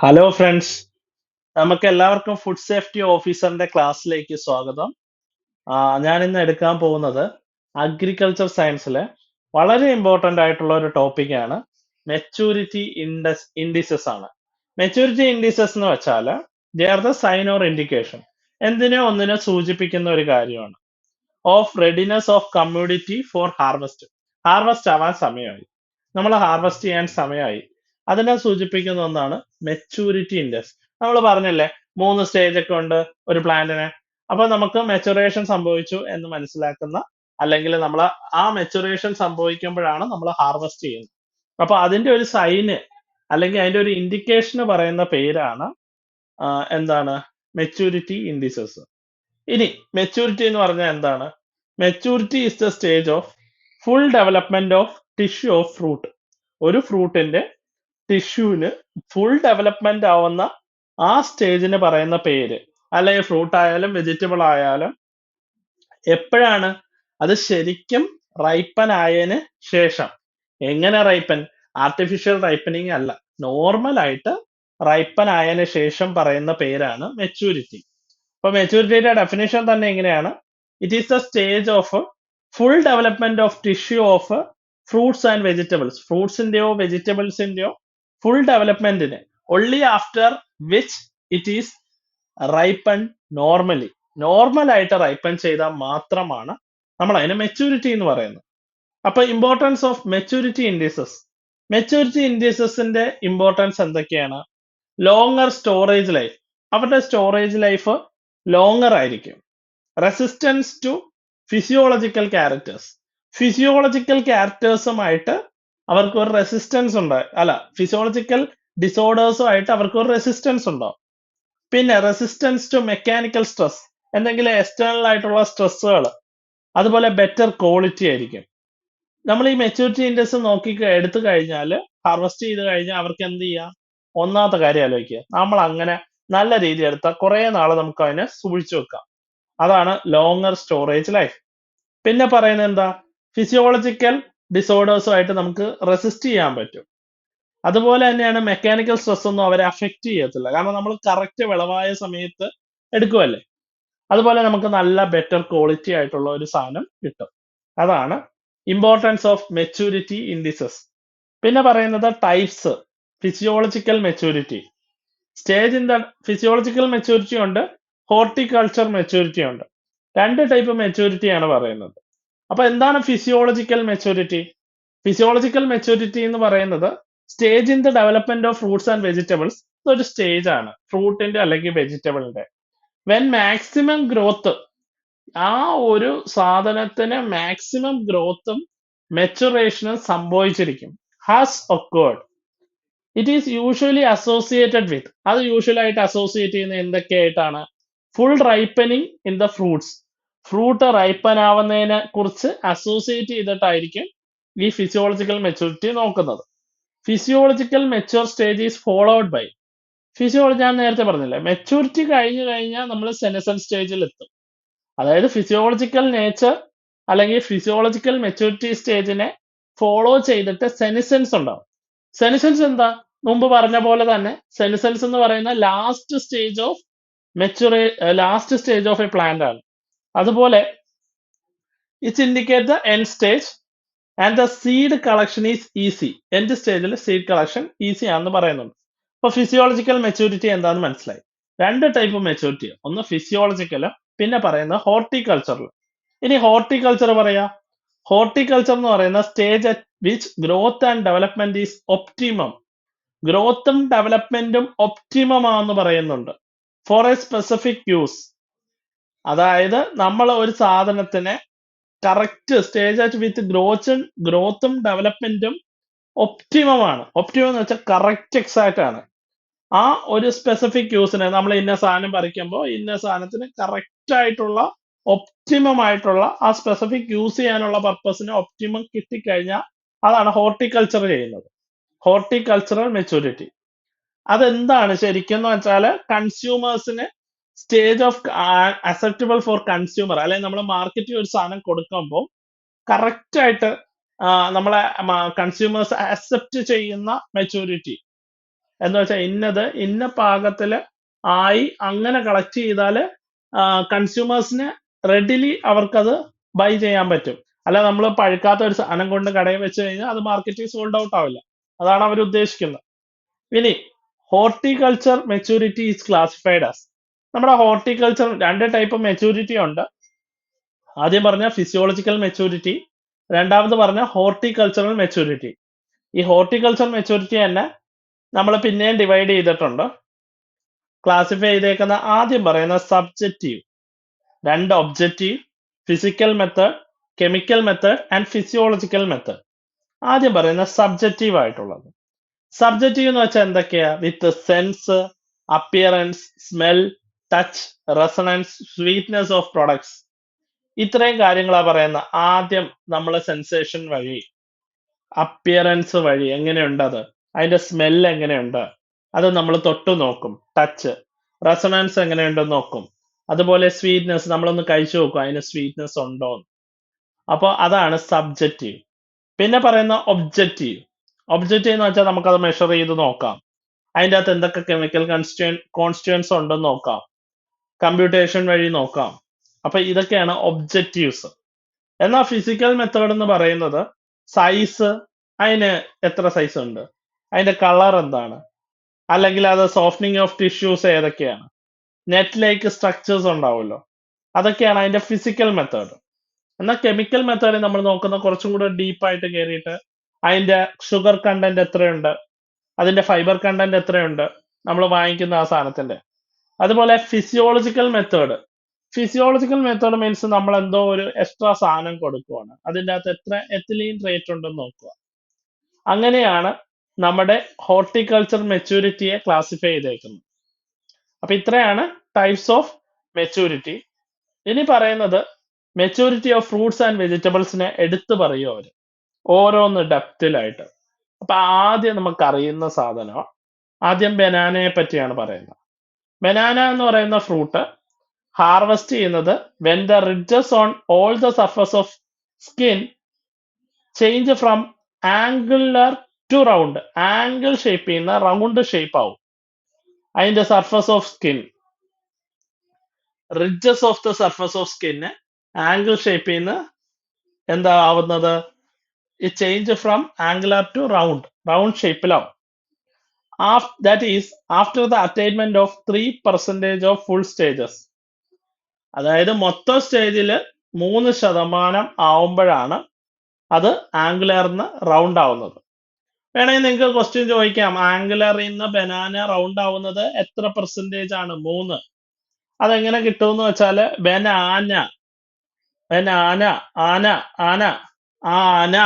Hello friends, നമുക്ക് എല്ലാവർക്കും food safety ഓഫീസറിന്റെ ക്ലാസ്സിലേക്ക് സ്വാഗതം. ഞാൻ ഇന്ന് എടുക്കാൻ പോകുന്നത് അഗ്രികൾച്ചർ സയൻസിലെ വളരെ ഇമ്പോർട്ടൻ്റ് ആയിട്ടുള്ള ഒരു ടോപ്പിക്കാണ് മെച്ചൂരിറ്റി ഇൻഡിസസ് ആണ്. മെച്ചൂരിറ്റി ഇൻഡിസസ് എന്ന് വെച്ചാൽ they are the sign or indication, എന്തിനോ ഒന്നിനെ സൂചിപ്പിക്കുന്ന ഒരു കാര്യമാണ്. Of readiness of community for harvest. Harvest ആവാൻ സമയമായി, നമ്മൾ ഹാർവെസ്റ്റ് ചെയ്യാൻ സമയമായി, അതിനെ സൂചിപ്പിക്കുന്ന ഒന്നാണ് മെച്ചൂരിറ്റി ഇൻഡെക്സ്. നമ്മൾ പറഞ്ഞില്ലേ 3 സ്റ്റേജ് ഒക്കെ ഉണ്ട് ഒരു പ്ലാന്റിന്. അപ്പൊ നമുക്ക് മെച്ചുറേഷൻ സംഭവിച്ചു എന്ന് മനസ്സിലാക്കുന്ന, അല്ലെങ്കിൽ നമ്മൾ ആ മെച്ചുറേഷൻ സംഭവിക്കുമ്പോഴാണ് നമ്മൾ ഹാർവെസ്റ്റ് ചെയ്യുന്നത്. അപ്പൊ അതിന്റെ ഒരു സൈന് അല്ലെങ്കിൽ അതിന്റെ ഒരു ഇൻഡിക്കേഷന് പറയുന്ന പേരാണ് എന്താണ്, മെച്ചൂരിറ്റി ഇൻഡിസസ്. ഇനി മെച്ചൂരിറ്റി എന്ന് പറഞ്ഞാൽ എന്താണ്? Maturity is the stage of full development of tissue of fruit. ഒരു ഫ്രൂട്ടിന്റെ ടിഷ്യൂവിന് ഫുൾ ഡെവലപ്മെന്റ് ആവുന്ന ആ സ്റ്റേജിന് പറയുന്ന പേര്, അല്ലെങ്കിൽ ഫ്രൂട്ട് ആയാലും വെജിറ്റബിൾ ആയാലും, എപ്പോഴാണ് അത് ശരിക്കും റൈപ്പൻ ആയതിന് ശേഷം. എങ്ങനെ റൈപ്പൻ? ആർട്ടിഫിഷ്യൽ റൈപ്പനിങ് അല്ല, നോർമൽ ആയിട്ട് റൈപ്പൻ ആയതിനു ശേഷം പറയുന്ന പേരാണ് മെച്ചൂരിറ്റി. അപ്പൊ മെച്ചൂരിറ്റിയുടെ ഡെഫിനേഷൻ തന്നെ എങ്ങനെയാണ്? It is the stage of full development of tissue of fruits and vegetables. ഫ്രൂട്ട്സിന്റെയോ വെജിറ്റബിൾസിന്റെയോ ഫുൾ ഡെവലപ്മെന്റിന് only after which it is ripened normally. Normal ആയിട്ട് റൈപ്പൻ ചെയ്താൽ മാത്രമാണ് നമ്മൾ അതിന് മെച്ചൂരിറ്റി എന്ന് പറയുന്നത്. അപ്പൊ importance of maturity indices. Maturity ഇൻഡിസസിന്റെ ഇമ്പോർട്ടൻസ് എന്തൊക്കെയാണ്? Longer storage life. അവരുടെ സ്റ്റോറേജ് ലൈഫ് ലോങ്ങർ ആയിരിക്കും. Resistance to physiological characters. Physiological ക്യാരക്ടേഴ്സുമായിട്ട് അവർക്ക് ഒരു റെസിസ്റ്റൻസ് ഉണ്ട്, അല്ല, ഫിസിയോളജിക്കൽ ഡിസോർഡേഴ്സുമായിട്ട് അവർക്ക് ഒരു റെസിസ്റ്റൻസ് ഉണ്ടാവും. പിന്നെ റെസിസ്റ്റൻസ് ടു മെക്കാനിക്കൽ സ്ട്രെസ്, എന്തെങ്കിലും എക്സ്റ്റേണൽ ആയിട്ടുള്ള സ്ട്രെസ്സുകൾ. അതുപോലെ ബെറ്റർ ക്വാളിറ്റി ആയിരിക്കും. നമ്മൾ ഈ മെച്ചൂരിറ്റി ഇൻഡെക്സ് നോക്കി എടുത്തു കഴിഞ്ഞാൽ, ഹാർവെസ്റ്റ് ചെയ്ത് കഴിഞ്ഞാൽ അവർക്ക് എന്ത് ചെയ്യാം? ഒന്നാമത്തെ കാര്യം ആലോചിക്കുക, നമ്മൾ അങ്ങനെ നല്ല രീതി എടുത്താൽ കുറെ നാള് നമുക്ക് അതിനെ സൂക്ഷിച്ചു വെക്കാം. അതാണ് ലോങ്ങർ സ്റ്റോറേജ് ലൈഫ്. പിന്നെ പറയുന്നത് എന്താ? ഫിസിയോളജിക്കൽ ഡിസോർഡേഴ്സുമായിട്ട് നമുക്ക് റെസിസ്റ്റ് ചെയ്യാൻ പറ്റും. അതുപോലെ തന്നെയാണ് മെക്കാനിക്കൽ സ്ട്രെസ് ഒന്നും അവരെ അഫക്റ്റ് ചെയ്യത്തില്ല, കാരണം നമ്മൾ കറക്റ്റ് വിളവായ സമയത്ത് എടുക്കുമല്ലേ. അതുപോലെ നമുക്ക് നല്ല ബെറ്റർ ക്വാളിറ്റി ആയിട്ടുള്ള ഒരു സാധനം കിട്ടും. അതാണ് ഇമ്പോർട്ടൻസ് ഓഫ് മെച്ചൂരിറ്റി ഇൻഡിസസ്. പിന്നെ പറയുന്നത് types. Physiological maturity stage. In the physiological maturity ഉണ്ട്, ഹോർട്ടിക്കൾച്ചർ മെച്ചൂരിറ്റി ഉണ്ട്. 2 ടൈപ്പ് മെച്ചൂരിറ്റി ആണ് പറയുന്നത്. അപ്പൊ എന്താണ് ഫിസിയോളജിക്കൽ മെച്ചൂരിറ്റി? ഫിസിയോളജിക്കൽ മെച്ചൂരിറ്റി എന്ന് പറയുന്നത് stage in the development of fruits and vegetables. ഇതൊരു സ്റ്റേജ് ആണ് ഫ്രൂട്ടിന്റെ അല്ലെങ്കിൽ വെജിറ്റബിളിന്റെ. വെൻ മാക്സിമം ഗ്രോത്ത്, ആ ഒരു സാധനത്തിന് മാക്സിമം ഗ്രോത്തും മെച്ചുറേഷനും സംഭവിച്ചിരിക്കും. Has occurred. It is usually associated with, അത് യൂഷ്വലായിട്ട് അസോസിയേറ്റ് ചെയ്യുന്ന എന്തൊക്കെയായിട്ടാണ്? Full ripening in the fruits. Fruit ripen ആവുന്നതിനെ കുറിച്ച് അസോസിയേറ്റ് ചെയ്തിട്ടായിരിക്കും ഈ ഫിസിയോളജിക്കൽ മെച്ചൂരിറ്റി നോക്കുന്നത്. Physiological mature stage is followed by. Physiology ഞാൻ നേരത്തെ പറഞ്ഞില്ലേ, മെച്ചൂരിറ്റി കഴിഞ്ഞു കഴിഞ്ഞാൽ നമ്മൾ സെനസൻ സ്റ്റേജിൽ എത്തും. അതായത് ഫിസിയോളജിക്കൽ നേച്ചർ അല്ലെങ്കിൽ ഫിസിയോളജിക്കൽ മെച്ചൂരിറ്റി സ്റ്റേജിനെ ഫോളോ ചെയ്തിട്ട് സെനിസൻസ് ഉണ്ടാവും. സെനിസൻസ് എന്താ? മുമ്പ് പറഞ്ഞ പോലെ തന്നെ സെനിസൻസ് എന്ന് പറയുന്ന last stage of A plant ആണ്. അതുപോലെ it's indicate the end stage and the seed collection is easy. End സ്റ്റേജിൽ സീഡ് കളക്ഷൻ ഈസി ആണെന്ന് പറയുന്നുണ്ട്. അപ്പൊ ഫിസിയോളജിക്കൽ മെച്ചൂരിറ്റി എന്താണെന്ന് മനസ്സിലായി. 2 ടൈപ്പ് മെച്ചൂരിറ്റി, ഒന്ന് ഫിസിയോളജിക്കലും പിന്നെ പറയുന്ന ഹോർട്ടിക്കൾച്ചറിൽ. ഇനി ഹോർട്ടിക്കൾച്ചർ പറയാ. ഹോർട്ടിക്കൾച്ചർ എന്ന് പറയുന്ന stage at which growth and development is optimum. ഗ്രോത്തും ഡെവലപ്മെന്റും ഒപ്റ്റിമം ആണെന്ന് പറയുന്നുണ്ട്. For a specific use. അതായത് നമ്മൾ ഒരു സാധനത്തിനെ കറക്റ്റ് സ്റ്റേജ് അറ്റ് വിത്ത് ഗ്രോത്തും ഡെവലപ്മെന്റും ഒപ്റ്റിമം ആണ്. ഒപ്റ്റിമം എന്ന് വെച്ചാൽ കറക്റ്റ് എക്സാക്റ്റ് ആണ്. ആ ഒരു സ്പെസിഫിക് യൂസിന് നമ്മൾ ഇന്ന സാധനം പറിക്കുമ്പോൾ ഇന്ന സാധനത്തിന് കറക്റ്റ് ആയിട്ടുള്ള ഒപ്റ്റിമം ആയിട്ടുള്ള ആ സ്പെസിഫിക് യൂസ് ചെയ്യാനുള്ള പർപ്പസിന് ഒപ്റ്റിമം കിട്ടിക്കഴിഞ്ഞാൽ അതാണ് ഹോർട്ടിക്കൾച്ചർ ചെയ്യുന്നത്. ഹോർട്ടിക്കൾച്ചറൽ മെച്ചൂരിറ്റി അതെന്താണ് ശരിക്കും എന്ന് വെച്ചാൽ, കൺസ്യൂമേഴ്സിന് stage of acceptable for consumer, അല്ലെങ്കിൽ നമ്മൾ മാർക്കറ്റിൽ ഒരു സാധനം കൊടുക്കുമ്പോൾ കറക്റ്റ് ആയിട്ട് നമ്മളെ കൺസ്യൂമേഴ്സ് അക്സെപ്റ്റ് ചെയ്യുന്ന മെച്ചൂരിറ്റി. എന്ന് വെച്ചാൽ ഇന്നത് ഇന്ന പാകത്തില് ആയി അങ്ങനെ കളക്ട് ചെയ്താല് കൺസ്യൂമേഴ്സിന് റെഡിലി അവർക്കത് ബൈ ചെയ്യാൻ പറ്റും. അല്ല നമ്മൾ പഴുക്കാത്ത ഒരു സാധനം കൊണ്ട് കടയിൽ വെച്ച് കഴിഞ്ഞാൽ അത് മാർക്കറ്റിൽ സോൾഡ് ഔട്ട് ആവില്ല. അതാണ് അവർ ഉദ്ദേശിക്കുന്നത്. ഇനി horticulture maturity is classified as, നമ്മുടെ ഹോർട്ടിക്കൾച്ചർ 2 ടൈപ്പ് മെച്ചൂരിറ്റി ഉണ്ട്. ആദ്യം പറഞ്ഞ ഫിസിയോളജിക്കൽ മെച്ചൂരിറ്റി, രണ്ടാമത് പറഞ്ഞ ഹോർട്ടിക്കൾച്ചറൽ മെച്ചൂരിറ്റി. ഈ ഹോർട്ടിക്കൾച്ചർ മെച്ചൂരിറ്റി തന്നെ നമ്മൾ പിന്നെയും ഡിവൈഡ് ചെയ്തിട്ടുണ്ട്. ക്ലാസിഫൈ ചെയ്തേക്കുന്ന ആദ്യം പറയുന്ന subjective, 2 objective, physical method, chemical method and physiological method. ആദ്യം പറയുന്ന സബ്ജക്റ്റീവ് ആയിട്ടുള്ളത്. സബ്ജക്റ്റീവ് എന്ന് വെച്ചാൽ എന്തൊക്കെയാ? With sense, appearance, smell, touch, resonance, sweetness of products. ഇത്രയും കാര്യങ്ങളാ പറയുന്ന. ആദ്യം നമ്മൾ സെൻസേഷൻ വഴി, അപ്പിയറൻസ് വഴി എങ്ങനെയുണ്ട് അത്, അതിന്റെ സ്മെൽ എങ്ങനെയുണ്ട് അത് നമ്മൾ തൊട്ടു നോക്കും, ടച്ച്, റെസണൻസ് എങ്ങനെയുണ്ടെന്ന് നോക്കും, അതുപോലെ സ്വീറ്റ്നെസ് നമ്മളൊന്ന് കഴിച്ചു നോക്കും അതിന് സ്വീറ്റ്നെസ് ഉണ്ടോ. അപ്പൊ അതാണ് സബ്ജക്റ്റീവ്. പിന്നെ പറയുന്ന ഒബ്ജക്റ്റീവ്. ഒബ്ജക്റ്റീവ് എന്ന് വെച്ചാൽ നമുക്കത് മെഷർ ചെയ്ത് നോക്കാം, അതിൻ്റെ അകത്ത് എന്തൊക്കെ കെമിക്കൽ കോൺസ്റ്റുവൻസ് ഉണ്ടെന്ന് നോക്കാം, കമ്പ്യൂട്ടേഷൻ വഴി നോക്കാം. അപ്പൊ ഇതൊക്കെയാണ് ഒബ്ജക്റ്റീവ്സ്. എന്നാൽ ഫിസിക്കൽ മെത്തേഡ് എന്ന് പറയുന്നത് സൈസ്, അതിന് എത്ര സൈസ് ഉണ്ട്, അതിന്റെ കളർ എന്താണ്, അല്ലെങ്കിൽ അത് സോഫ്റ്റനിങ് ഓഫ് ടിഷ്യൂസ് ഏതൊക്കെയാണ്, നെറ്റ് ലൈക്ക് സ്ട്രക്ചേഴ്സ് ഉണ്ടാവുമല്ലോ, അതൊക്കെയാണ് അതിന്റെ ഫിസിക്കൽ മെത്തേഡ്. എന്നാൽ കെമിക്കൽ മെത്തേഡിൽ നമ്മൾ നോക്കുന്ന കുറച്ചും കൂടെ ഡീപ്പായിട്ട് കയറിയിട്ട് അതിന്റെ ഷുഗർ കണ്ടന്റ് എത്രയുണ്ട്, അതിന്റെ ഫൈബർ കണ്ടന്റ് എത്രയുണ്ട് നമ്മൾ വാങ്ങിക്കുന്ന ആ സാധനത്തിന്റെ. അതുപോലെ physiological method. Physiological method means നമ്മൾ എന്തോ ഒരു എക്സ്ട്രാ സാധനം കൊടുക്കുവാണ്, അതിൻ്റെ അകത്ത് എത്ര എത്തിലീൻ റേറ്റ് ഉണ്ടെന്ന് നോക്കുക. അങ്ങനെയാണ് നമ്മുടെ ഹോർട്ടിക്കൾച്ചർ മെച്ചൂരിറ്റിയെ ക്ലാസിഫൈ ചെയ്തേക്കുന്നത്. അപ്പൊ ഇത്രയാണ് ടൈപ്സ് ഓഫ് മെച്ചൂരിറ്റി. ഇനി പറയുന്നത് മെച്ചൂരിറ്റി ഓഫ് ഫ്രൂട്ട്സ് ആൻഡ് വെജിറ്റബിൾസിനെ എടുത്തു പറയും അവര്, ഓരോന്ന് ഡെപ്തിലായിട്ട്. അപ്പൊ ആദ്യം നമുക്ക് അറിയുന്ന സാധനം, ആദ്യം ബനാനയെ പറ്റിയാണ് പറയുന്നത്. ബനാന എന്ന് പറയുന്ന ഫ്രൂട്ട് ഹാർവെസ്റ്റ് ചെയ്യുന്നത് when the ridges on all the surface of skin change from angular to round. Angle shape ചെയ്യുന്ന റൗണ്ട് ഷേപ്പ് ആവും അതിന്റെ surface of skin. Ridges of the surface of skin angle shape ചെയ്യുന്ന എന്താ ആവുന്നത്, ഈ change from angular to round ഷേപ്പിലാവും. That is after the attainment of 3% of full stages. അതായത് മൊത്തം സ്റ്റേജിൽ 3% ആവുമ്പോഴാണ് അത് ആംഗുലറിന്ന് റൗണ്ട് ആവുന്നത്. വേണമെങ്കിൽ നിങ്ങൾക്ക് ക്വസ്റ്റ്യൻ ചോദിക്കാം, ആംഗുലറിൽ നിന്ന് ബനാന റൗണ്ട് ആവുന്നത് എത്ര പെർസെന്റേജ് ആണ്? 3. അതെങ്ങനെ കിട്ടുമെന്ന് വെച്ചാല് ബനാന ബനാന ആന ആന ആന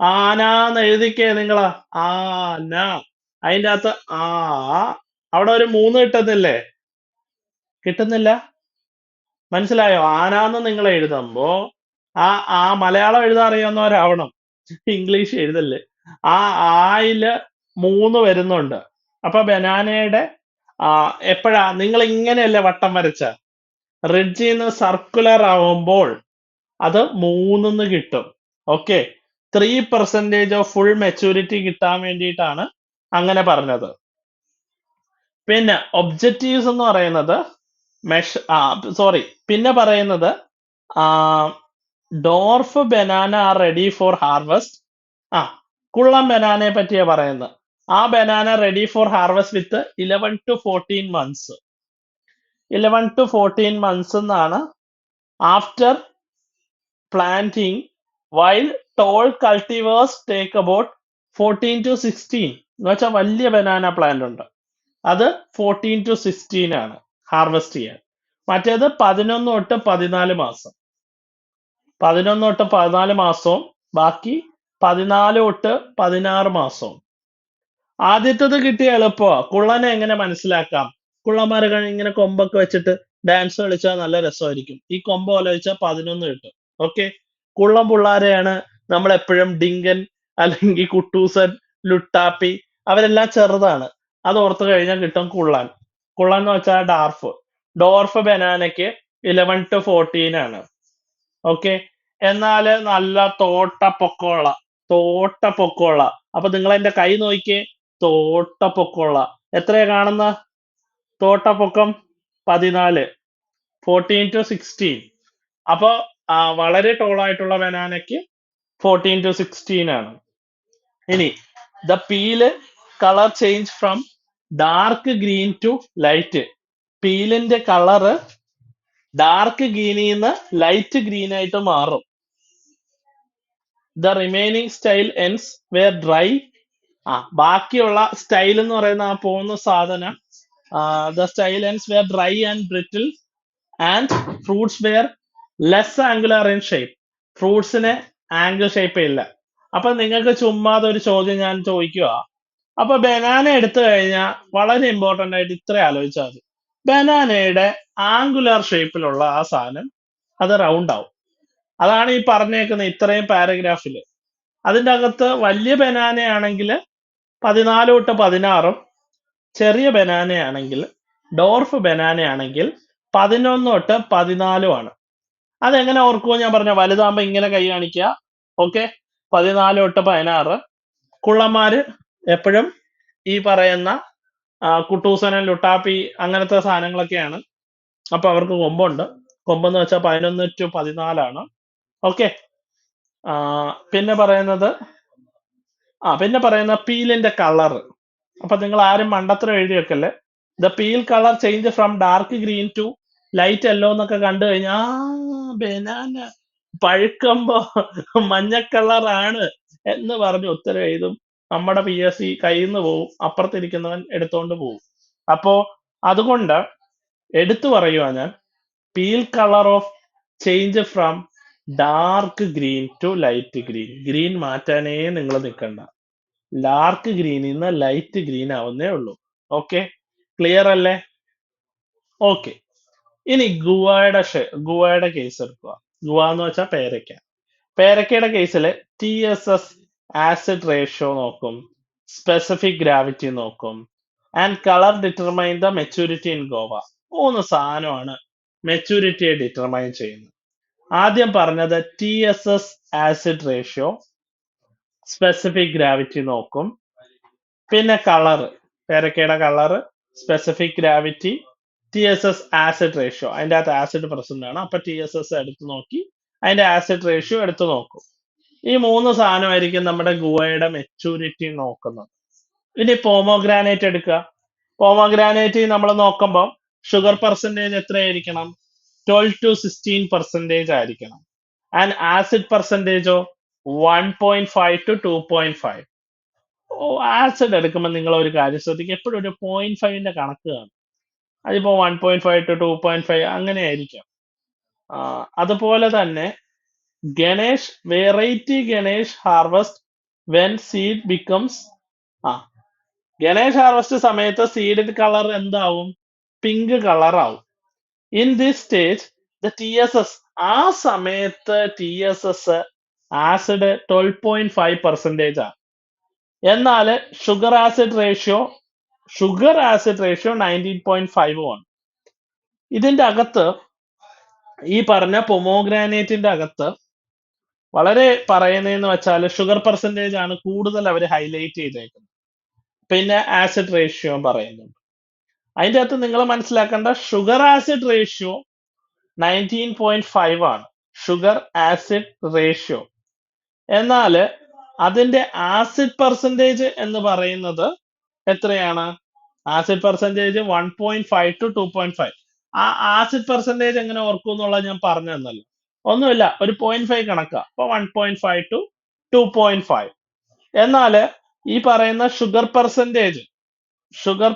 ആന എന്ന് എഴുതിക്കേ നിങ്ങള്, ആന. അതിൻ്റെ അകത്ത് അവിടെ ഒരു 3 കിട്ടുന്നില്ലേ? കിട്ടുന്നില്ല, മനസ്സിലായോ? ആനാന്ന് നിങ്ങൾ എഴുതുമ്പോ ആ മലയാളം എഴുതാൻ അറിയാവുന്നവരാവണം, ഇംഗ്ലീഷ് എഴുതല്ലേ. ആയില് 3 വരുന്നുണ്ട്. അപ്പൊ ബനാനയുടെ എപ്പോഴാ നിങ്ങൾ ഇങ്ങനെയല്ലേ വട്ടം വരച്ച, റിഡ്ജിന്ന് സർക്കുലർ ആവുമ്പോൾ അത് 3 കിട്ടും. ഓക്കെ, 3% ഓഫ് ഫുൾ മെച്ചൂരിറ്റി കിട്ടാൻ വേണ്ടിയിട്ടാണ് അങ്ങനെ പറഞ്ഞത്. പിന്നെ ഒബ്ജക്റ്റീവ്സ് എന്ന് പറയുന്നത് പിന്നെ പറയുന്നത് dwarf banana are ready for harvest. കുള്ളം ബനാനയെ പറ്റിയാ പറയുന്നത്. ആ banana ready for harvest with 11 to 14 months. 11 to 14 months എന്നാണ് after planting, while tall cultivars take about 14 to 16. എന്ന് വെച്ചാൽ വലിയ ബനാന പ്ലാന്റ് ഉണ്ട്, അത് 14 to 16 ആണ് ഹാർവെസ്റ്റ് ചെയ്യാൻ. മറ്റേത് 11 തൊട്ട് 14 മാസം. 11 തൊട്ട് 14 മാസവും ബാക്കി 14 തൊട്ട് 16 മാസവും. ആദ്യത്തത് കിട്ടിയ എളുപ്പമാ. കുള്ളനെ എങ്ങനെ മനസ്സിലാക്കാം? കുള്ളന്മാരെ ഇങ്ങനെ കൊമ്പൊക്കെ വെച്ചിട്ട് ഡാൻസ് കളിച്ചാൽ നല്ല രസമായിരിക്കും. ഈ കൊമ്പ് പോലെ വെച്ചാൽ 11 കിട്ടും. ഓക്കെ, കുള്ളം പിള്ളാരെയാണ് നമ്മൾ എപ്പോഴും ഡിങ്കൻ അല്ലെങ്കിൽ കുട്ടൂസൻ, ലുട്ടാപ്പി, അവരെല്ലാം ചെറുതാണ്. അത് ഓർത്ത് കഴിഞ്ഞാൽ കിട്ടും കുള്ളൻ. കുള്ളൻ എന്ന് വെച്ചാൽ ഡോർഫ് ബനാനയ്ക്ക് 11 to 14 ആണ്. ഓക്കെ, എന്നാല് നല്ല തോട്ട പൊക്കമുള്ള. അപ്പൊ നിങ്ങൾ എന്റെ കൈ നോക്കിയേ, തോട്ടപ്പൊക്കമുള്ള എത്രയാ കാണുന്ന തോട്ടപ്പൊക്കം 14, 14 to 16. അപ്പൊ വളരെ ടോളായിട്ടുള്ള ബനാനയ്ക്ക് 14 to 16 ആണ്. ഇനി the peel colour change from dark green to light. പീലിന്റെ കളറ് ഡാർക്ക് ഗ്രീനിൽ നിന്ന് ലൈറ്റ് ഗ്രീൻ ആയിട്ട് മാറും. The remaining style ends were dry. ബാക്കിയുള്ള സ്റ്റൈൽ എന്ന് പറയുന്ന ആ പോകുന്ന സാധനം the style ends were dry and brittle and fruits were less angular in shape. ഫ്രൂട്ട്സിന് ആംഗിൾ ഷേപ്പ് ഇല്ല. അപ്പൊ നിങ്ങൾക്ക് ചുമ്മാതെ ഒരു ചോദ്യം ഞാൻ ചോദിക്കുക. അപ്പൊ ബനാന എടുത്തു കഴിഞ്ഞാൽ വളരെ ഇമ്പോർട്ടന്റ് ആയിട്ട് ഇത്ര ആലോചിച്ചാൽ മതി. ബനാനയുടെ ആംഗുലർ ഷേപ്പിലുള്ള ആ സാധനം അത് റൗണ്ട് ആവും. അതാണ് ഈ പറഞ്ഞേക്കുന്ന ഇത്രയും പാരഗ്രാഫില്. അതിന്റെ അകത്ത് വലിയ ബനാനയാണെങ്കിൽ 14 തൊട്ട് 16, ചെറിയ ബനാനയാണെങ്കിൽ ഡോർഫ് ബനാനയാണെങ്കിൽ 11 തൊട്ട് 14 ആണ്. അതെങ്ങനെ ഓർക്കുമോ ഞാൻ പറഞ്ഞ വലുതാകുമ്പോ ഇങ്ങനെ കൈ കാണിക്കുക. ഓക്കെ, 14 തൊട്ട് 16. കുള്ളന്മാര് എപ്പോഴും ഈ പറയുന്ന കുട്ടൂസനൻ ലുട്ടാപ്പി അങ്ങനത്തെ സാധനങ്ങളൊക്കെയാണ്. അപ്പൊ അവർക്ക് കൊമ്പുണ്ട്. കൊമ്പെന്ന് വെച്ചാൽ 11 to 14 ഓക്കെ. പിന്നെ പറയുന്ന പീലിന്റെ കളർ. അപ്പൊ നിങ്ങൾ ആരും മണ്ടത്തരം എഴുതി വെക്കല്ലേ. The peel colour change from dark green to light yellow എന്നൊക്കെ കണ്ടു കഴിഞ്ഞാൽ ബനാന പഴുക്കുമ്പോ മഞ്ഞ കളറാണ് എന്ന് പറഞ്ഞ് ഉത്തരം എഴുതും. നമ്മുടെ PSC കയ്യിൽ നിന്ന് പോവും, അപ്പുറത്തിരിക്കുന്നവൻ എടുത്തോണ്ട് പോവും. അപ്പോ അതുകൊണ്ട് എടുത്തു പറയുക ഞാൻ, peel colour of change from dark green to light green. Green മാറ്റാനേ നിങ്ങൾ നിൽക്കണ്ട. ഡാർക്ക് ഗ്രീനിൽ നിന്ന് ലൈറ്റ് ഗ്രീൻ ആവുന്നേ ഉള്ളൂ. ഓക്കെ, ക്ലിയർ അല്ലേ? ഓക്കെ. ഇനി ഗുവയുടെ കേസ് എടുക്കുക. ഗുവ എന്ന് വെച്ചാൽ പേരയ്ക്ക. പേരയ്ക്കയുടെ കേസിൽ TSS ആസിഡ് റേഷ്യോ നോക്കും, സ്പെസിഫിക് ഗ്രാവിറ്റി നോക്കും, and colour determine the maturity in guava. 3 സാധനമാണ് മെച്ചൂരിറ്റിയെ ഡിറ്റർമൈൻ ചെയ്യുന്നത്. ആദ്യം പറഞ്ഞത് TSS acid ratio, specific gravity നോക്കും, പിന്നെ കളറ്, പേരക്കയുടെ colour, specific gravity, TSS acid ratio. അതിൻ്റെ അകത്ത് ആസിഡ് പ്രസന്റ് ആണ്. അപ്പൊ TSS എടുത്തു നോക്കി അതിന്റെ ആസിഡ് റേഷ്യോ എടുത്തു നോക്കും. ഈ 3 സാധനമായിരിക്കും നമ്മുടെ ഗുവയുടെ മെച്ചൂരിറ്റി നോക്കുന്നത്. ഇനി പോമോഗ്രാനൈറ്റ് എടുക്കുക. പോമോഗ്രാനൈറ്റ് നമ്മൾ നോക്കുമ്പോൾ ഷുഗർ പെർസെൻറ്റേജ് എത്രയായിരിക്കണം? 12 to 16% ആയിരിക്കണം. ആൻഡ് ആസിഡ് പെർസെൻറ്റേജോ 1.5 to 2.5. ആസിഡ് എടുക്കുമ്പോൾ നിങ്ങൾ ഒരു കാര്യം ശ്രദ്ധിക്കുക, എപ്പോഴും ഒരു 0.5ന്റെ കണക്ക് കാണും. അതിപ്പോ 1.5 to 2.5 അങ്ങനെ ആയിരിക്കാം. അതുപോലെ തന്നെ Ganesh, variety Ganesh harvest when seed becomes Ganesh harvest സമയത്ത് സീഡിന്റെ കളർ എന്താവും? പിങ്ക് കളർ ആവും. In this stage the TSS, ആ സമയത്ത് TSS ആസിഡ് 12.5% ആണ്. എന്നാല് ഷുഗർ ആസിഡ് റേഷ്യോ 19.5 ആണ്. ഇതിന്റെ അകത്ത് ഈ പറഞ്ഞ പൊമോഗ്രാനേറ്റിന്റെ അകത്ത് വളരെ പറയുന്നതെന്ന് വെച്ചാൽ ഷുഗർ പെർസെൻറ്റേജ് ആണ് കൂടുതൽ അവർ ഹൈലൈറ്റ് ചെയ്തേക്കുന്നത്. പിന്നെ ആസിഡ് റേഷ്യോ പറയുന്നുണ്ട്. അതിന്റെ അകത്ത് നിങ്ങൾ മനസ്സിലാക്കേണ്ട ഷുഗർ ആസിഡ് റേഷ്യോ 19.5 ആണ്, ഷുഗർ ആസിഡ് റേഷ്യോ. എന്നാല് അതിന്റെ ആസിഡ് പെർസെൻറ്റേജ് എന്ന് പറയുന്നത് എത്രയാണ്? Acid percentage 1.5 to 2.5. ആ ആസിഡ് പെർസെൻറ്റേജ് എങ്ങനെ ഓർക്കും എന്നുള്ളത് ഞാൻ പറഞ്ഞു തന്നല്ലോ. ഒന്നുമില്ല, ഒരു 0.5 കണക്കാ. അപ്പൊ 1.5 to 2.5. എന്നാല് ഈ പറയുന്ന ഷുഗർ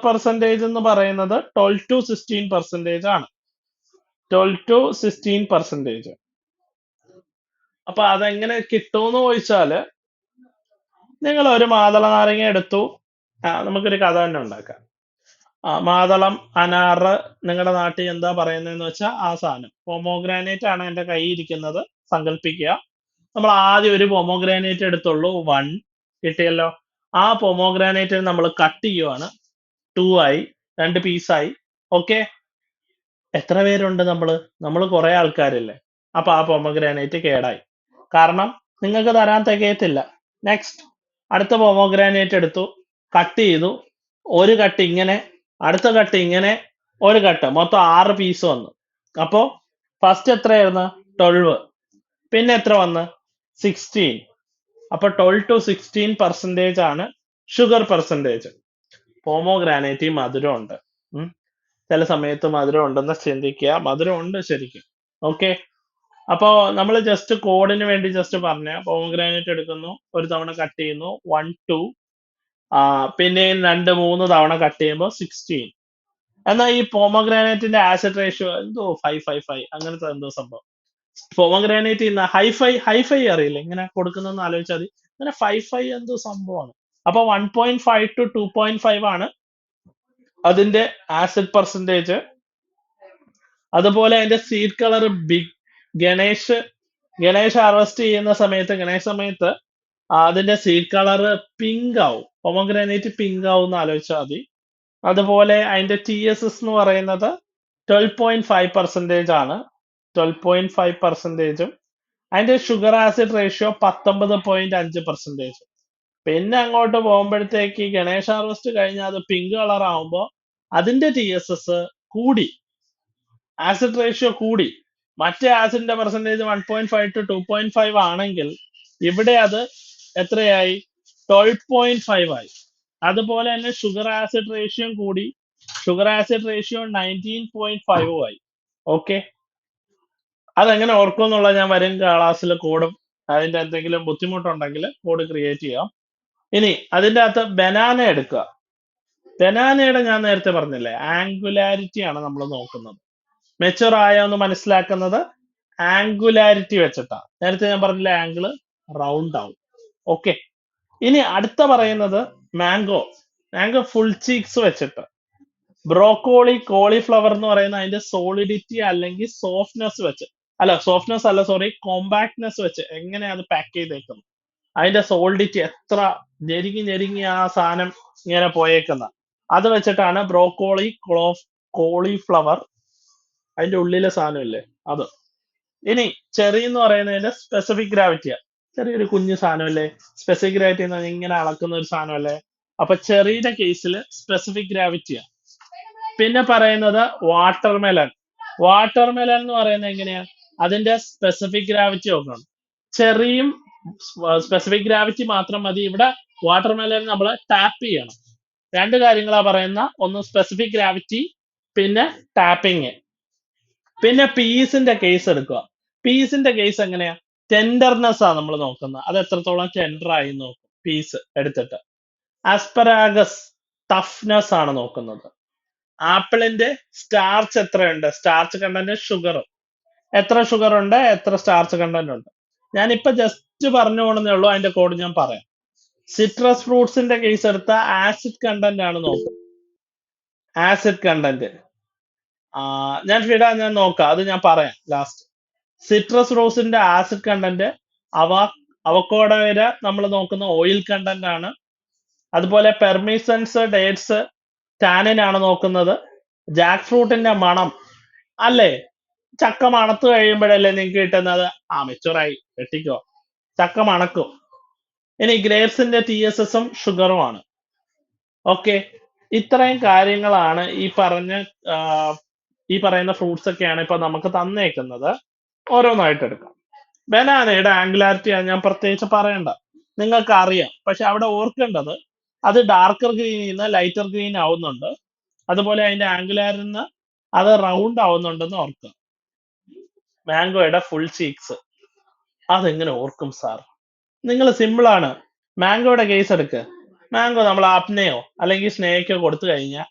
പെർസെൻറ്റേജ് എന്ന് പറയുന്നത് 12 to 16% ആണ്. 12 to 16%. അപ്പൊ അതെങ്ങനെ കിട്ടുമെന്ന് ചോദിച്ചാല്, നിങ്ങൾ ഒരു മാതള നാരങ്ങ എടുത്തു. നമുക്കൊരു കഥ തന്നെ ഉണ്ടാക്കാം. മാതളം, അനാറ്, നിങ്ങളുടെ നാട്ടിൽ എന്താ പറയുന്നതെന്ന് വെച്ചാൽ ആ സാധനം. പൊമോഗ്രാനൈറ്റ് ആണ് എന്റെ കയ്യിൽ ഇരിക്കുന്നത് സങ്കല്പിക്കുക. നമ്മൾ ആദ്യം ഒരു പൊമോഗ്രാനൈറ്റ് എടുത്തുള്ളൂ, 1 കിട്ടിയല്ലോ. ആ പൊമോഗ്രാനൈറ്റ് നമ്മൾ കട്ട് ചെയ്യുവാണ്. 2 ആയി, 2 പീസായി. ഓക്കെ, എത്ര പേരുണ്ട്? നമ്മൾ കുറെ ആൾക്കാരില്ലേ. അപ്പൊ ആ പൊമോഗ്രാനൈറ്റ് കേടായി, കാരണം നിങ്ങൾക്ക് തരാൻ തികയത്തില്ല. നെക്സ്റ്റ്, അടുത്ത പൊമോഗ്രാനൈറ്റ് എടുത്തു, കട്ട് ചെയ്തു, ഒരു കട്ട് ഇങ്ങനെ, അടുത്ത കട്ട് ഇങ്ങനെ, ഒരു കട്ട്, മൊത്തം 6 പീസ് വന്നു. അപ്പോ ഫസ്റ്റ് എത്രയായിരുന്നു? 12. പിന്നെ എത്ര വന്ന്? 16. അപ്പൊ 12 to 16% ആണ് ഷുഗർ പെർസെൻറ്റേജ്. പോമോഗ്രാനൈറ്റ് മധുരം ഉണ്ട്. ചില സമയത്ത് മധുരം ഉണ്ടെന്ന് ചിന്തിക്കുക, മധുരം ഉണ്ട് ശരിക്കും. ഓക്കെ, അപ്പോ നമ്മൾ ജസ്റ്റ് കോഡിന് വേണ്ടി ജസ്റ്റ് പറഞ്ഞ പോമോഗ്രാനൈറ്റ് എടുക്കുന്നു, ഒരു തവണ കട്ട് ചെയ്യുന്നു, 1 2, പിന്നെയും 2 3 തവണ കട്ട് ചെയ്യുമ്പോൾ 16. എന്നാൽ ഈ പോമോഗ്രാനൈറ്റിന്റെ ആസിഡ് റേഷ്യോ എന്തോ 5 അങ്ങനത്തെ എന്തോ സംഭവം. പോമോഗ്രാനൈറ്റ് ഹൈഫൈ അറിയില്ല, ഇങ്ങനെ കൊടുക്കുന്ന ആലോചിച്ചാൽ മതി. അങ്ങനെ 5 എന്തോ സംഭവമാണ്. അപ്പൊ 1.5 to 2.5 ആണ് അതിന്റെ ആസിഡ് പെർസെൻറ്റേജ്. അതുപോലെ അതിന്റെ സീഡ് കളർ ഗണേഷ് ഹാർവെസ്റ്റ് ചെയ്യുന്ന സമയത്ത് അതിന്റെ സീഡ് കളർ പിങ്ക് ആവും. പൊമോഗ്രാനൈറ്റ് പിങ്ക് ആവും എന്ന് ആലോചിച്ചാൽ മതി. അതുപോലെ അതിന്റെ TSS എന്ന് പറയുന്നത് 12.5% ആണ്. 12.5%. അതിന്റെ ഷുഗർ ആസിഡ് റേഷ്യോ 19.5%. പിന്നെ അങ്ങോട്ട് പോകുമ്പോഴത്തേക്ക് ഗണേഷ് ഹാർവെസ്റ്റ് കഴിഞ്ഞാൽ അത് പിങ്ക് കളർ ആവുമ്പോൾ അതിന്റെ TSS കൂടി, ആസിഡ് റേഷ്യോ കൂടി. മറ്റേ ആസിഡിന്റെ പെർസെൻറ്റേജ് 1.5 to 2.5 ആണെങ്കിൽ ഇവിടെ അത് എത്രയായി? 12.5 ആയി. അതുപോലെ തന്നെ ഷുഗർ ആസിഡ് റേഷ്യോ കൂടി, ഷുഗർ ആസിഡ് റേഷ്യോ 19.5 ആയി. ഓക്കെ, അതെങ്ങനെ ഓർക്കും എന്നുള്ളത് ഞാൻ വരും ക്ലാസ്സിൽ കോഡും, അതിന്റെ എന്തെങ്കിലും ബുദ്ധിമുട്ടുണ്ടെങ്കിൽ കോഡ് ക്രിയേറ്റ് ചെയ്യാം. ഇനി അതിന്റെ അകത്ത് ബനാന എടുക്കുക. ബനാനയുടെ ഞാൻ നേരത്തെ പറഞ്ഞില്ലേ, ആംഗുലാരിറ്റി ആണ് നമ്മൾ നോക്കുന്നത്. മെച്ചുർ ആയെന്ന് മനസ്സിലാക്കുന്നത് ആംഗുലാരിറ്റി വെച്ചിട്ടാണ്. നേരത്തെ ഞാൻ പറഞ്ഞില്ല, ആംഗിള് റൗണ്ട് ആവും. ഓക്കെ, ഇനി അടുത്ത പറയുന്നത് മാംഗോ ഫുൾ ചീക്സ് വെച്ചിട്ട്. ബ്രോക്കോളി, കോളിഫ്ലവർ എന്ന് പറയുന്ന അതിന്റെ സോളിഡിറ്റി അല്ലെങ്കിൽ സോഫ്റ്റ്നെസ് വെച്ച്, കോമ്പാക്ട്നെസ് വെച്ച് എങ്ങനെ അത് പാക്ക് ചെയ്തേക്കുന്നു, അതിന്റെ സോളിഡിറ്റി എത്ര ഞെരുങ്ങി ആ സാധനം ഇങ്ങനെ പോയേക്കുന്ന, അത് വെച്ചിട്ടാണ് ബ്രോക്കോളി, കോളിഫ്ലവർ, അതിന്റെ ഉള്ളിലെ സാധനമില്ലേ അത്. ഇനി ചെറി എന്ന് പറയുന്നതിന്റെ സ്പെസിഫിക് ഗ്രാവിറ്റിയാ. ചെറിയൊരു കുഞ്ഞു സാധനമല്ലേ, സ്പെസിഫിക് ഗ്രാവിറ്റി എന്ന് ഇങ്ങനെ അളക്കുന്ന ഒരു സാധനമല്ലേ. അപ്പൊ ചെറിയുടെ കേസിൽ സ്പെസിഫിക് ഗ്രാവിറ്റിയാ. പിന്നെ പറയുന്നത് വാട്ടർമെലൺ എന്ന് പറയുന്നത് എങ്ങനെയാ? അതിന്റെ സ്പെസിഫിക് ഗ്രാവിറ്റി നോക്കണം. ചെറിയും സ്പെസിഫിക് ഗ്രാവിറ്റി മാത്രം മതി. ഇവിടെ വാട്ടർമെലൺ നമ്മൾ ടാപ്പ് ചെയ്യണം. 2 കാര്യങ്ങളാ പറയുന്ന, ഒന്ന് സ്പെസിഫിക് ഗ്രാവിറ്റി, പിന്നെ ടാപ്പിങ്. പിന്നെ പീസിന്റെ കേസ് എടുക്കുക. പീസിന്റെ കേസ് എങ്ങനെയാ? ടെൻഡർനെസ് ആണ് നമ്മൾ നോക്കുന്നത്, അത് എത്രത്തോളം ടെൻഡർ ആയി നോക്കും പീസ് എടുത്തിട്ട്. ആസ്പരാഗസ് ടഫ്നെസ് ആണ് നോക്കുന്നത്. ആപ്പിളിന്റെ സ്റ്റാർച്ച് എത്രയുണ്ട്, സ്റ്റാർച്ച് കണ്ടന്റ്, ഷുഗർ എത്ര ഷുഗർ ഉണ്ട്, എത്ര സ്റ്റാർച്ച് കണ്ടന്റ് ഉണ്ട്. ഞാനിപ്പോ ജസ്റ്റ് പറഞ്ഞു പോണെന്നേ ഉള്ളൂ, അതിന്റെ കോഡ് ഞാൻ പറയാം. സിട്രസ് ഫ്രൂട്ട്സിന്റെ കേസ് എടുത്ത ആസിഡ് കണ്ടന്റ് ആണ് നോക്കുന്നത്. ആസിഡ് കണ്ടന്റ് ഞാൻ നോക്കാം, അത് ഞാൻ പറയാം ലാസ്റ്റ്. സിട്രസ് ഫ്രൂട്ട്സിന്റെ ആസിഡ് കണ്ടന്റ്, അവക്കോഡോയില് നമ്മൾ നോക്കുന്ന ഓയിൽ കണ്ടന്റ് ആണ്. അതുപോലെ പെർമിസൺസ്, ഡേറ്റ്സ്, ടാനിൻ ആണ് നോക്കുന്നത്. ജാക്ക് ഫ്രൂട്ടിന്റെ മണം അല്ലേ, ചക്ക മണത്ത് കഴിയുമ്പോഴല്ലേ നിങ്ങൾക്ക് കിട്ടുന്നത് മെച്ചുറായി വെട്ടിക്കോ, ചക്ക മണക്കും. ഇനി ഗ്രേപ്സിന്റെ TSSഉം ഷുഗറുമാണ്. ഓക്കെ, ഇത്രയും കാര്യങ്ങളാണ് ഈ പറയുന്ന ഫ്രൂട്ട്സ് ഒക്കെയാണ് ഇപ്പൊ നമുക്ക് തന്നേക്കുന്നത്. ഓരോന്നായിട്ട് എടുക്കാം. ബനാനയുടെ ആംഗുലാരിറ്റി ഞാൻ പ്രത്യേകിച്ച് പറയണ്ട, നിങ്ങൾക്ക് അറിയാം. പക്ഷെ അവിടെ ഓർക്കേണ്ടത് അത് ഡാർക്കർ ഗ്രീനിൽ നിന്ന് ലൈറ്റർ ഗ്രീൻ ആവുന്നുണ്ട്. അതുപോലെ അതിന്റെ ആംഗുലാരിൽ നിന്ന് അത് റൗണ്ട് ആവുന്നുണ്ടെന്ന് ഓർക്കുക. മാംഗോയുടെ ഫുൾ ചീക്സ് അതെങ്ങനെ ഓർക്കും സാർ? നിങ്ങൾ സിമ്പിൾ ആണ്. മാംഗോയുടെ കേസ് എടുക്ക്. മാംഗോ നമ്മൾ ആപ്നയോ അല്ലെങ്കിൽ സ്നേഹയ്ക്കോ കൊടുത്തു കഴിഞ്ഞാൽ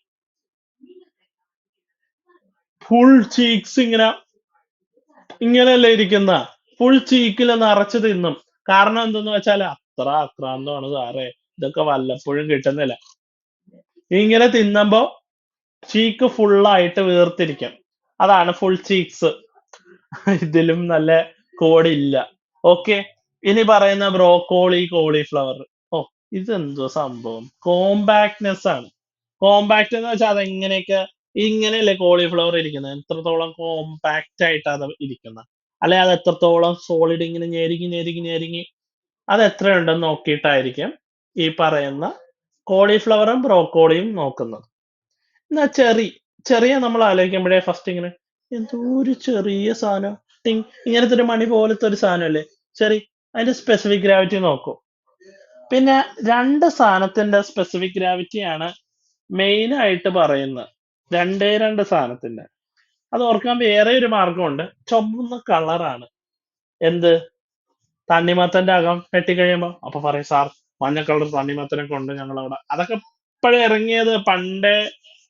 ഫുൾ ചീക്സ് ഇങ്ങനെയല്ലേ ഇരിക്കുന്ന, ഫുൾ ചീക്കിൽ നിറച്ച് തിന്നും. കാരണം എന്തെന്ന് വെച്ചാൽ അത്ര ആക്രാന്തമാണ് സാറേ, ഇതൊക്കെ വല്ലപ്പോഴും കിട്ടുന്നില്ല. ഇങ്ങനെ തിന്നുമ്പോ ചീക്ക് ഫുള്ളായിട്ട് വീർത്തിരിക്കും, അതാണ് ഫുൾ ചീക്സ്. ഇതിലും നല്ല കോഡില്ല. ഓക്കെ, ഇനി പറയുന്ന ബ്രോക്കോളി, കോളിഫ്ലവർ, ഇതെന്തോ സംഭവം? കോമ്പാക്ട്നെസ് ആണ്. കോമ്പാക്ട് എന്ന് വെച്ചാൽ ഇങ്ങനെയല്ലേ കോളിഫ്ലവർ ഇരിക്കുന്നത്, എത്രത്തോളം കോമ്പാക്റ്റ് ആയിട്ട് അത് ഇരിക്കുന്നത്, അല്ലെ അത് എത്രത്തോളം സോളിഡ് ഇങ്ങനെ ഞെരുങ്ങി അത് എത്രയുണ്ടെന്ന് നോക്കിയിട്ടായിരിക്കും ഈ പറയുന്ന കോളിഫ്ലവറും ബ്രോക്കോളിയും നോക്കുന്നത്. എന്നാ ചെറിയ നമ്മൾ ആലോചിക്കുമ്പോഴേ ഫസ്റ്റ് ഇങ്ങനെ എന്തോ ഒരു ചെറിയ സാധനം, ടിങ് ഇങ്ങനത്തെ ഒരു മണി പോലത്തെ ഒരു സാധനമല്ലേ ചെറി, അതിന്റെ സ്പെസിഫിക് ഗ്രാവിറ്റി നോക്കൂ. പിന്നെ രണ്ട് സാധനത്തിന്റെ സ്പെസിഫിക് ഗ്രാവിറ്റിയാണ് മെയിൻ ആയിട്ട് പറയുന്നത്. രണ്ട് സാധനത്തിന്റെ. അത് ഓർക്കാൻ വേറെ ഒരു മാർഗമുണ്ട്. ചുമന്ന കളറാണ് എന്ത്, തണ്ണിമത്തന്റെ അകം വെട്ടിക്കഴിയുമ്പോ. അപ്പൊ പറയും സാർ മഞ്ഞ കളർ തണ്ണിമത്തനൊക്കെ ഉണ്ട് ഞങ്ങളവിടെ. അതൊക്കെ ഇപ്പോഴേ ഇറങ്ങിയത്, പണ്ടേ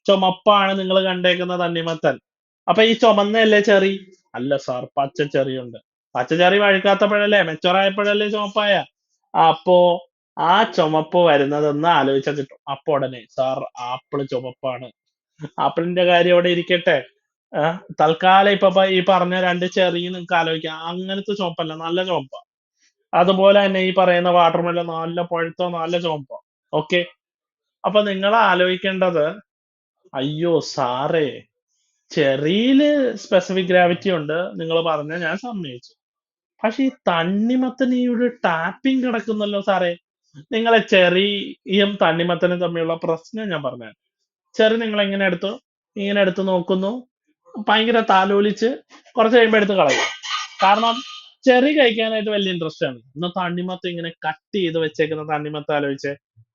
ചുമപ്പാണ് നിങ്ങൾ കണ്ടേക്കുന്ന തണ്ണിമത്തൻ. അപ്പൊ ഈ ചുമന്നല്ലേ ചെറി? അല്ല സാർ പച്ച ചെറിയുണ്ട്. പച്ച ചെറി വഴുക്കാത്തപ്പോഴല്ലേ, മെച്ചോറായപ്പോഴല്ലേ ചുമപ്പായ. അപ്പോ ആ ചുമപ്പ് വരുന്നതെന്ന് ആലോചിച്ചാൽ കിട്ടും. അപ്പൊ ഉടനെ സാർ ആപ്പിള് ചുമപ്പാണ്. ആപ്പിളിന്റെ കാര്യം അവിടെ ഇരിക്കട്ടെ. തൽക്കാലം ഇപ്പൊ ഈ പറഞ്ഞ രണ്ട് ചെറിയ നിങ്ങൾക്ക് ആലോചിക്കാം. അങ്ങനത്തെ ചുമപ്പല്ല, നല്ല ചുമപ്പ. അതുപോലെ തന്നെ ഈ പറയുന്ന വാട്ടർമെലൺ നല്ല പഴുത്ത നല്ല ചുമപ്പ. ഓക്കെ. അപ്പൊ നിങ്ങൾ ആലോചിക്കേണ്ടത്, അയ്യോ സാറേ ചെറിയില് സ്പെസിഫിക് ഗ്രാവിറ്റി ഉണ്ട് നിങ്ങൾ പറഞ്ഞ ഞാൻ സമ്മതിച്ചു. പക്ഷെ ഈ തണ്ണിമത്തന് ഈ ഒരു ടാപ്പിംഗ് കിടക്കുന്നല്ലോ സാറേ. നിങ്ങളെ ചെറിയും തണ്ണിമത്തനും തമ്മിലുള്ള പ്രശ്നം ഞാൻ പറഞ്ഞു. ചെറി നിങ്ങൾ ഇങ്ങനെ എടുത്ത് നോക്കുന്നു, ഭയങ്കര താലോലിച്ച് കുറച്ച് കഴിയുമ്പോ എടുത്ത് കളയും. കാരണം ചെറി കഴിക്കാനായിട്ട് വലിയ ഇൻട്രസ്റ്റ് ആണ്. എന്നാ തണ്ണിമത്തം ഇങ്ങനെ കട്ട് ചെയ്ത് വെച്ചേക്കുന്ന തണ്ണിമത്തം ആലോചിച്ച്,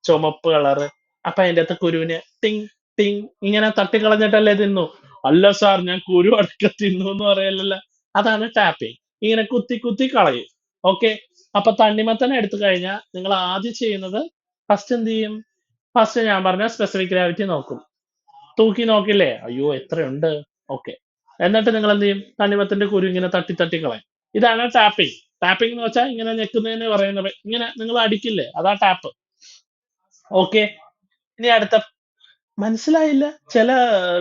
ചുമപ്പ് കളറ്. അപ്പൊ അതിന്റെ അകത്ത് കുരുവിന് ടിങ് ടിങ് ഇങ്ങനെ തട്ടിക്കളഞ്ഞിട്ടല്ലേ തിന്നു. അല്ല സാർ ഞാൻ കുരു അടക്കം തിന്നു എന്ന് പറയലല്ല. അതാണ് ടാപ്പിംഗ്. ഇങ്ങനെ കുത്തി കുത്തി കളയും. ഓക്കെ. അപ്പൊ തണ്ണിമത്തനെ എടുത്തു കഴിഞ്ഞാൽ നിങ്ങൾ ആദ്യം ചെയ്യുന്നത് ഫസ്റ്റ് എന്ത് ചെയ്യും? ഫസ്റ്റ് ഞാൻ പറഞ്ഞ സ്പെസിഫിക് ഗ്രാവിറ്റി നോക്കും. തൂക്കി നോക്കില്ലേ, അയ്യോ എത്രയുണ്ട്. ഓക്കെ. എന്നിട്ട് നിങ്ങൾ എന്ത് ചെയ്യും? തണ്ണിമത്തന്റെ കുരു ഇങ്ങനെ തട്ടി തട്ടി കളയും. ഇതാണ് ടാപ്പിംഗ്. ടാപ്പിംഗ് എന്ന് വെച്ചാൽ ഇങ്ങനെ ഞെക്കുന്നതിന് പറയുന്നത്. ഇങ്ങനെ നിങ്ങൾ അടിക്കില്ലേ, അതാ ടാപ്പ്. ഓക്കെ. ഇനി അടുത്ത, മനസ്സിലായില്ല? ചില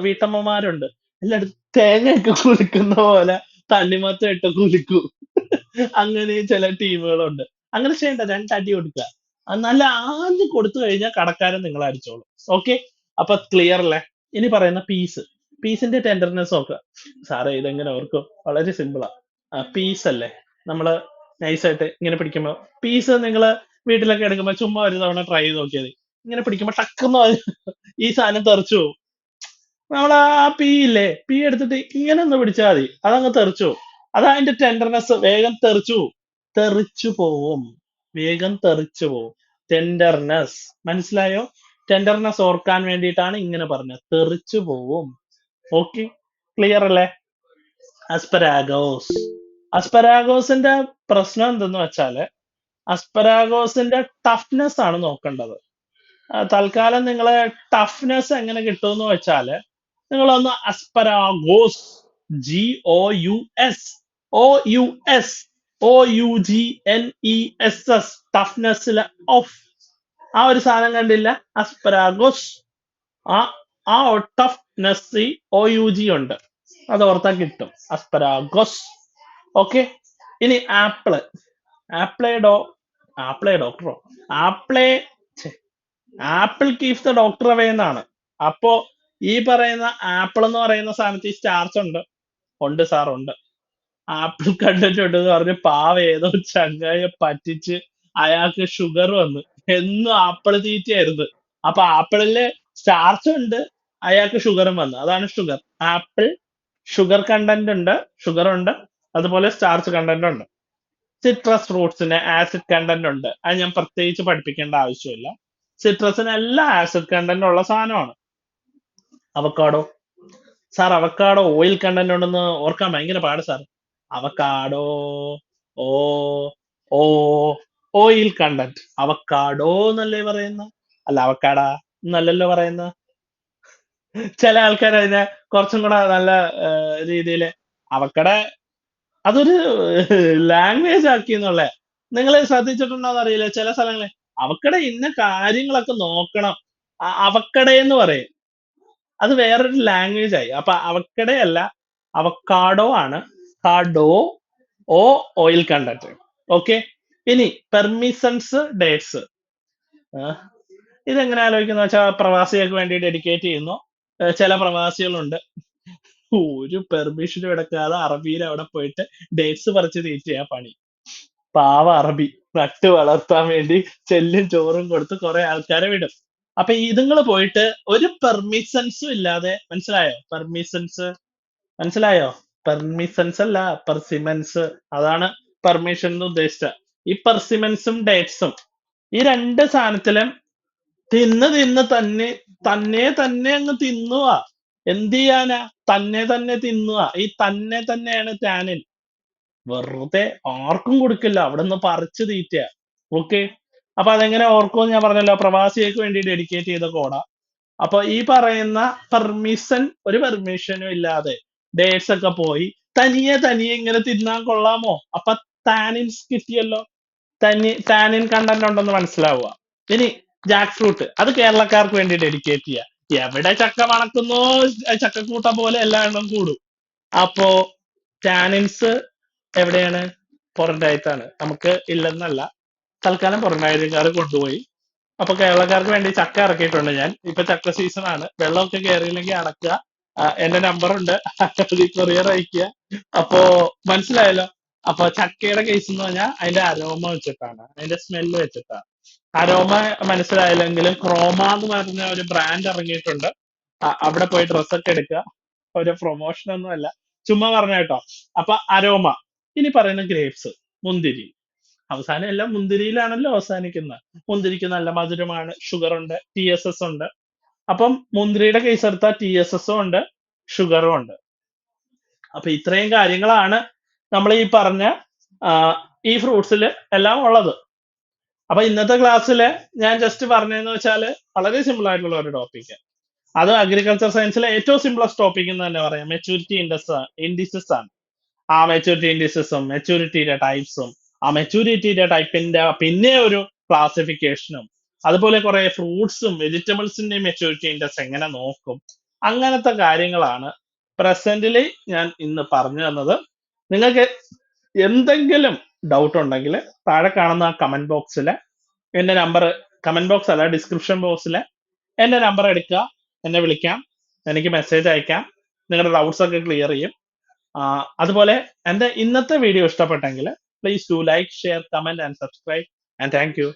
വീട്ടമ്മമാരുണ്ട് എല്ലായിടത്തും തേങ്ങയൊക്കെ കുലുക്കുന്ന പോലെ തണ്ണിമത്തം ഇട്ട് കുലുക്കും. അങ്ങനെ ചില ടീമുകളുണ്ട്. അങ്ങനെ ചെയ്യണ്ട, രണ്ടടി കൊടുക്കുക. അത് നല്ല ആദ്യം കൊടുത്തു കഴിഞ്ഞാൽ കടക്കാരൻ നിങ്ങൾ അടിച്ചോളും. ഓക്കെ. അപ്പൊ ക്ലിയർ അല്ലേ? ഇനി പറയുന്ന പീസിന്റെ ടെൻഡർനെസ് നോക്കുക. സാറേ ഇതെങ്ങനെ ഓർക്കും? വളരെ സിമ്പിളാ. പീസ് അല്ലേ, നമ്മള് നൈസായിട്ട് ഇങ്ങനെ പിടിക്കുമ്പോ, പീസ് നിങ്ങള് വീട്ടിലൊക്കെ എടുക്കുമ്പോ ചുമ്മാ ഒരു തവണ ട്രൈ ചെയ്ത് നോക്കിയത്. ഇങ്ങനെ പിടിക്കുമ്പോ ടക്കുന്ന ഈ സാധനം തെറിച്ചു പോകും. നമ്മൾ ആ പീ ഇല്ലേ, പീ എടുത്തിട്ട് ഇങ്ങനെ ഒന്ന് പിടിച്ചാൽ മതി, അതങ്ങ് തെറിച്ചു പോകും. അതാ അതിന്റെ ടെൻഡർനെസ്. വേഗം തെറിച്ചു പോവും. വേഗം തെറിച്ചു പോവും. ടെൻഡർനെസ് മനസ്സിലായോ? ടെൻഡർനെസ് ഓർക്കാൻ വേണ്ടിയിട്ടാണ് ഇങ്ങനെ പറഞ്ഞത്. തെറിച്ചു പോവും. ഓക്കെ. ക്ലിയർ അല്ലേ? അസ്പരാഗോസിന്റെ പ്രശ്നം എന്തെന്ന് വെച്ചാല്, അസ്പരാഗോസിന്റെ ടഫ്നെസ് ആണ് നോക്കേണ്ടത്. തൽക്കാലം നിങ്ങളെ ടഫ്നെസ് എങ്ങനെ കിട്ടുമെന്ന് വെച്ചാല്, നിങ്ങളൊന്ന് അസ്പരാഗോസ്, GOUS, OUS, OUGNESS, ടഫ്നെസ്സിലെ ഓഫ് ആ ഒരു സാധനം കണ്ടില്ല? അസ്പരാഗോസ്. ആ ആ ടഫ്നെസ് OUG ഉണ്ട്. അത് ഓർത്താൻ കിട്ടും. അസ്പരാഗോസ്. ഓക്കെ. ഇനി ആപ്പിളെ ഡോക്ടറോ, ആപ്പിളെ apple keeps the doctor away എന്നാണ്. അപ്പോ ഈ പറയുന്ന ആപ്പിൾ എന്ന് പറയുന്ന സാധനത്തിൽ സ്റ്റാർച്ച് ഉണ്ട് സാർ ഉണ്ട്. ആപ്പിൾ കണ്ടന്റ് ഉണ്ടെന്ന് പറഞ്ഞ് ഏതോ ചങ്ങായെ പറ്റിച്ച് അയാൾക്ക് ഷുഗർ വന്നു. എന്നും ആപ്പിൾ തീറ്റയായിരുന്നു. അപ്പൊ ആപ്പിളില് സ്റ്റാർച്ച് ഉണ്ട്, അയാൾക്ക് ഷുഗറും വന്നു. അതാണ് ഷുഗർ. ആപ്പിൾ ഷുഗർ കണ്ടന്റ് ഉണ്ട്, ഷുഗർ ഉണ്ട്, അതുപോലെ സ്റ്റാർച്ച് കണ്ടന്റ് ഉണ്ട്. സിട്രസ് ഫ്രൂട്ട്സിന് ആസിഡ് കണ്ടന്റ് ഉണ്ട്. അത് ഞാൻ പ്രത്യേകിച്ച് പഠിപ്പിക്കേണ്ട ആവശ്യമില്ല. സിട്രസിന് എല്ലാം ആസിഡ് കണ്ടന്റ് ഉള്ള സാധനമാണ്. Avocado sir, avocado oil content ഉണ്ടെന്ന് ഓർക്കാൻ ഭയങ്കര പാട് സാർ. അവക്കാഡോ ഓ ഓ ഓയിൽ കണ്ടന്റ്. അവക്കാഡോ എന്നല്ലേ പറയുന്ന, അല്ല അവക്കാടാ എന്നല്ലല്ലോ പറയുന്ന. ചില ആൾക്കാർ അതിനെ കുറച്ചും കൂടെ നല്ല രീതിയില് അവക്കട അതൊരു ലാംഗ്വേജ് ആക്കി എന്നുള്ള. നിങ്ങൾ ശ്രദ്ധിച്ചിട്ടുണ്ടോന്ന് അറിയില്ല, ചില സ്ഥലങ്ങളിൽ അവക്കട ഇന്ന കാര്യങ്ങളൊക്കെ നോക്കണം, അവക്കടയെന്ന് പറയും. അത് വേറൊരു ലാംഗ്വേജ് ആയി. അപ്പൊ അവക്കടയല്ല, അവക്കാഡോ ആണ്. കാഡോ ഓ ഓയിൽ കണ്ടന്റ്. ഓക്കെ. ഇനി പെർമിസൺസ് ഡേറ്റ്സ്. ഇതെങ്ങനെ ആലോചിക്കുന്ന വെച്ചാൽ, പ്രവാസികൾക്ക് വേണ്ടി ഡെഡിക്കേറ്റ് ചെയ്യുന്നു. ചില പ്രവാസികളുണ്ട് ഒരു പെർമിഷനും എടുക്കാതെ അറബിയിൽ അവിടെ പോയിട്ട് ഡേറ്റ്സ് പറിച്ച് തീറ്റയാ പണി. പാവ അറബി നട്ട് വളർത്താൻ വേണ്ടി ചെല്ലും ചോറും കൊടുത്ത് കുറെ ആൾക്കാരെ വിടും. അപ്പൊ ഇതുങ്ങൾ പോയിട്ട് ഒരു പെർമിഷൻസും ഇല്ലാതെ, മനസ്സിലായോ? മനസ്സിലായോ? പെർമിഷൻസ് അല്ല, പെർസിമൻസ്. അതാണ് പെർമിഷൻ എന്ന് ഉദ്ദേശിച്ച. ഈ പെർസിമൻസും ഡേറ്റ്സും ഈ രണ്ട് സാധനത്തിലും തിന്ന് തന്നെ അങ്ങ് തിന്നുക. എന്ത് ചെയ്യാനാ? തന്നെ തിന്നുക. ഈ തന്നെയാണ് ടാനിൻ. വെറുതെ ആർക്കും കൊടുക്കില്ല, അവിടെ നിന്ന് പറിച്ചു തീറ്റ. ഓക്കെ. അപ്പൊ അതെങ്ങനെ ഓർക്കുമെന്ന് ഞാൻ പറഞ്ഞല്ലോ, പ്രവാസികൾക്ക് വേണ്ടി ഡെഡിക്കേറ്റ് ചെയ്ത കോഡാ. അപ്പൊ ഈ പറയുന്ന ഒരു പെർമിഷനും ഇല്ലാതെ ഡേറ്റ്സ് ഒക്കെ പോയി തനിയെ ഇങ്ങനെ തിന്നാൻ കൊള്ളാമോ? അപ്പൊ ടാനിൻസ് കിട്ടിയല്ലോ. ടാനിൻ കണ്ടന്റ് ഉണ്ടെന്ന് മനസ്സിലാവുക. ഇനി ജാക്ക് ഫ്രൂട്ട്, അത് കേരളക്കാർക്ക് വേണ്ടി ഡെഡിക്കേറ്റ് ചെയ്യുക. എവിടെ ചക്ക മണക്കുന്നോ ചക്കക്കൂട്ടം പോലെ എല്ലാം കൂടും. അപ്പോ ടാനിൻസ് എവിടെയാണ്? പുറം രാജ്യത്താണ്, നമുക്ക് ഇല്ലെന്നല്ല. തൽക്കാലം പുറം രാജ്യക്കാർ കൊണ്ടുപോയി. അപ്പൊ കേരളക്കാർക്ക് വേണ്ടി ചക്ക ഇറക്കിയിട്ടുണ്ട് ഞാൻ. ഇപ്പൊ ചക്ക സീസൺ ആണ്. വെള്ളമൊക്കെ കയറിയില്ലെങ്കിൽ അടക്കുക. എന്റെ നമ്പർ ഉണ്ട്, കൊറിയർ അയക്കുക. അപ്പോ മനസ്സിലായല്ലോ. അപ്പൊ ചക്കയുടെ കേസ് എന്ന് പറഞ്ഞാൽ അതിന്റെ അരോമ വെച്ചിട്ടാണ്, അതിന്റെ സ്മെല്ല് വെച്ചിട്ടാണ്. അരോമ മനസ്സിലായില്ലെങ്കിലും ക്രോമ എന്ന് പറഞ്ഞ ഒരു ബ്രാൻഡ് ഇറങ്ങിയിട്ടുണ്ട്. അവിടെ പോയി ഡ്രസ്സൊക്കെ എടുക്കുക. ഒരു പ്രൊമോഷൻ ഒന്നും അല്ല, ചുമ്മാ പറഞ്ഞ കേട്ടോ. അപ്പൊ അരോമ. ഇനി പറയുന്ന ഗ്രേപ്സ്, മുന്തിരി. അവസാനം എല്ലാം മുന്തിരിയിലാണല്ലോ അവസാനിക്കുന്നത്. മുന്തിരിക്ക് നല്ല മധുരമാണ്, ഷുഗർ ഉണ്ട്, TSS ഉണ്ട്. അപ്പം മുന്തിരിയുടെ കേസ് എടുത്താൽ TSS ഉണ്ട്, ഷുഗറും ഉണ്ട്. അപ്പൊ ഇത്രയും കാര്യങ്ങളാണ് നമ്മൾ ഈ പറഞ്ഞ ആ, ഈ ഫ്രൂട്ട്സിൽ എല്ലാം ഉള്ളത്. അപ്പൊ ഇന്നത്തെ ക്ലാസ്സിൽ ഞാൻ ജസ്റ്റ് പറഞ്ഞതെന്ന് വെച്ചാല് വളരെ സിമ്പിൾ ആയിട്ടുള്ള ഒരു ടോപ്പിക്. അത് അഗ്രികൾച്ചർ സയൻസിലെ ഏറ്റവും സിംപ്ലസ്റ്റ് ടോപ്പിക് എന്ന് തന്നെ പറയാം. മെച്ചൂരിറ്റി ഇൻഡിസസ് ആണ്. ആ മെച്ചൂരിറ്റി ഇൻഡിസസും മെച്ചൂരിറ്റിയുടെ ടൈപ്സും ആ മെച്ചൂരിറ്റിയുടെ ടൈപ്പിന്റെ പിന്നെ ഒരു ക്ലാസിഫിക്കേഷനും, അതുപോലെ കുറെ ഫ്രൂട്ട്സും വെജിറ്റബിൾസിന്റെയും മെച്ചൂരിറ്റി ഇൻഡെക്സ് എങ്ങനെ നോക്കും, അങ്ങനത്തെ കാര്യങ്ങളാണ് പ്രസന്റിലി ഞാൻ ഇന്ന് പറഞ്ഞു തന്നത്. നിങ്ങൾക്ക് എന്തെങ്കിലും ഡൗട്ട് ഉണ്ടെങ്കിൽ താഴെ കാണുന്ന കമന്റ് ബോക്സിൽ എന്റെ നമ്പർ, കമന്റ് ബോക്സ് അല്ല ഡിസ്ക്രിപ്ഷൻ ബോക്സിൽ എന്റെ നമ്പർ എടുക്കുക, എന്നെ വിളിക്കാം, എനിക്ക് മെസ്സേജ് അയക്കാം, നിങ്ങളുടെ ഡൗട്ട്സ് ഒക്കെ ക്ലിയർ ചെയ്യും. അതുപോലെ എന്റെ ഇന്നത്തെ വീഡിയോ ഇഷ്ടപ്പെട്ടെങ്കിൽ please do like, share, comment and subscribe. And thank you.